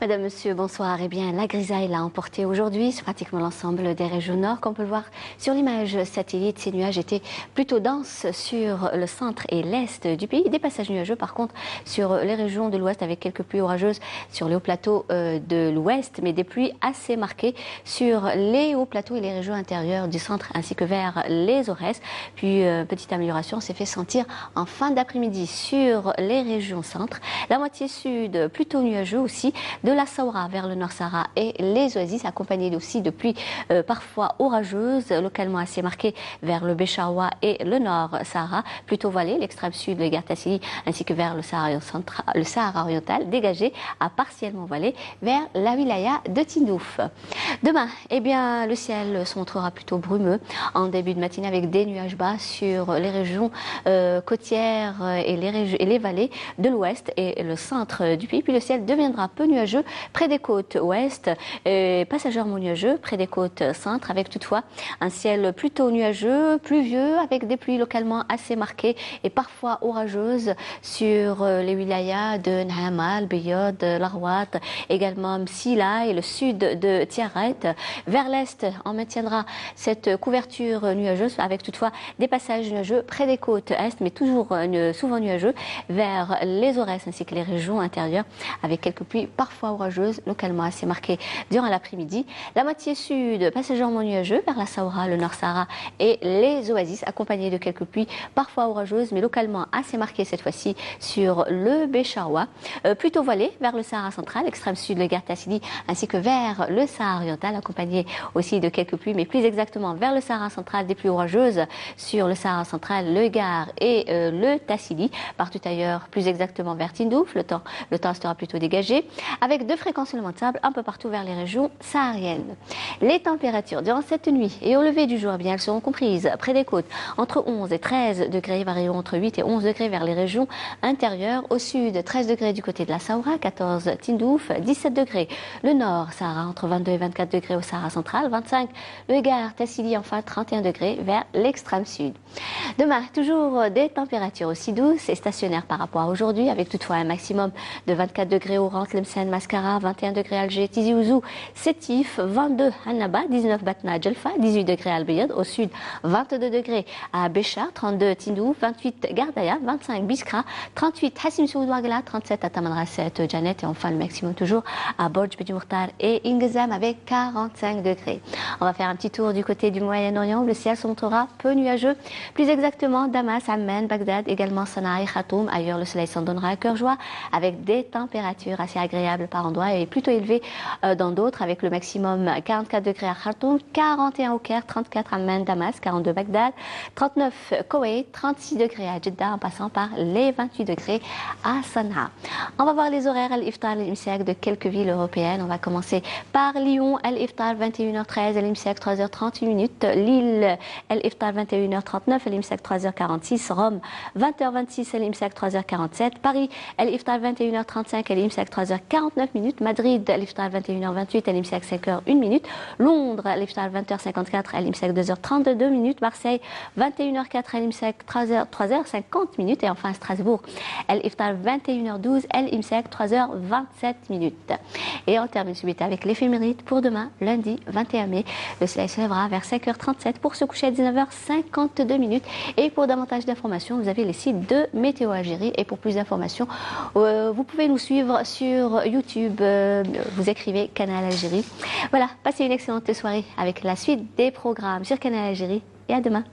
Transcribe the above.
Madame, Monsieur, bonsoir. Eh bien, la grisaille l'a emporté aujourd'hui sur pratiquement l'ensemble des régions nord. Comme on peut le voir sur l'image satellite, ces nuages étaient plutôt denses sur le centre et l'est du pays. Des passages nuageux, par contre, sur les régions de l'ouest avec quelques pluies orageuses sur les hauts plateaux de l'ouest, mais des pluies assez marquées sur les hauts plateaux et les régions intérieures du centre ainsi que vers les Aurès. Puis, petite amélioration s'est fait sentir en fin d'après-midi sur les régions centre. La moitié sud, plutôt nuageux aussi, de la Saoura vers le Nord Sahara et les oasis, accompagnés aussi de pluies parfois orageuses, localement assez marquées vers le Béchaoua et le Nord Sahara, plutôt voilé, l'extrême sud, le Gartassili, ainsi que vers le Sahara oriental, dégagé à partiellement voilé vers la wilaya de Tindouf. Demain, eh bien, le ciel se montrera plutôt brumeux en début de matinée avec des nuages bas sur les régions côtières et les vallées de l'ouest et le centre du pays. Puis le ciel deviendra peu nuageux près des côtes ouest, passagèrement nuageux près des côtes centre, avec toutefois un ciel plutôt nuageux, pluvieux, avec des pluies localement assez marquées et parfois orageuses sur les wilayas de N'Amal, Beyod, Larwat, également Msila et le sud de Tiaret. Vers l'est, on maintiendra cette couverture nuageuse avec toutefois des passages nuageux près des côtes est, mais toujours souvent nuageux vers les Aurès ainsi que les régions intérieures avec quelques pluies parfois orageuses, localement assez marquées durant l'après-midi. La moitié sud, passagèrement nuageux vers la Saoura, le Nord Sahara et les oasis, accompagnés de quelques pluies parfois orageuses, mais localement assez marquées cette fois-ci sur le Béchaoua. Plutôt voilé vers le Sahara central, extrême sud, le Gartassili, ainsi que vers le Sahara oriental, accompagné aussi de quelques pluies, mais plus exactement vers le Sahara central, des pluies orageuses sur le Sahara central, le Gar et le Tassili. Partout ailleurs, plus exactement vers Tindouf, le temps restera plutôt dégagé, avec de fréquences éléments de sable un peu partout vers les régions sahariennes. Les températures durant cette nuit et au lever du jour, eh bien, elles seront comprises près des côtes entre 11 et 13 degrés, variant entre 8 et 11 degrés vers les régions intérieures. Au sud, 13 degrés du côté de la Saoura, 14 Tindouf, 17 degrés le nord Sahara, entre 22 et 24 degrés au Sahara central, 25 le Gar, Tassili, enfin 31 degrés vers l'extrême sud. Demain, toujours des températures aussi douces et stationnaires par rapport à aujourd'hui, avec toutefois un maximum de 24 degrés Oran, Tlemcen, Mascara, 21 degrés Alger, Tizi Ouzou, Sétif, 22 Annaba, 19 Batna, Djelfa, 18 degrés Al-Bayad, au sud 22 degrés à Béchar, 32 Tindouf, 28 Gardaya, 25 Biskra, 38 Hassim Soud Ouagla, 37 à Tamanrasset, Janet et enfin le maximum toujours à Borj, Bedi Mourtar et Ingezam avec 45 degrés. On va faire un petit tour du côté du Moyen-Orient où le ciel se montrera peu nuageux, plus exactement Damas, Amman, Bagdad, également Sanaa et Khartoum. Ailleurs le soleil s'en donnera à cœur joie avec des températures assez agréables par endroits et plutôt élevées dans d'autres avec le maximum 44 degrés à Khartoum, 41 au Caire, 34 à Amman, Damas, 42 Bagdad, 39 Koweït, 36 degrés à Jeddah en passant par les 28 degrés à Sanaa. On va voir les horaires Al-Iftar et Al-Imsak de quelques villes européennes. On va commencer par Lyon, Al-Iftar 21h13, Al-Imsak 3h38, Lille, Al-Iftar 21h39, Al-Imsak 3h46, Rome 20h26, Al-Imsak 3h47, Paris, Al-Iftar 21h35, Al-Imsak 3h49, Madrid, Al-Iftar 21h28, Al-Imsak 5h01, Londres, Al-Iftar 20h54, Al-Imsak 2h32, Marseille 21h04, Al-Imsak 3h50 et enfin Strasbourg, Al-Iftar 21h12, Al-Imsak 3h27. Et on termine suite avec l'éphéméride pour demain, lundi 21 mai. Le soleil se lèvera vers 5h37 pour se coucher à 19h52. Et pour davantage d'informations, vous avez les sites de Météo Algérie. Et pour plus d'informations, vous pouvez nous suivre sur YouTube. Vous écrivez Canal Algérie. Voilà, passez une excellente soirée avec la suite des programmes sur Canal Algérie. Et à demain.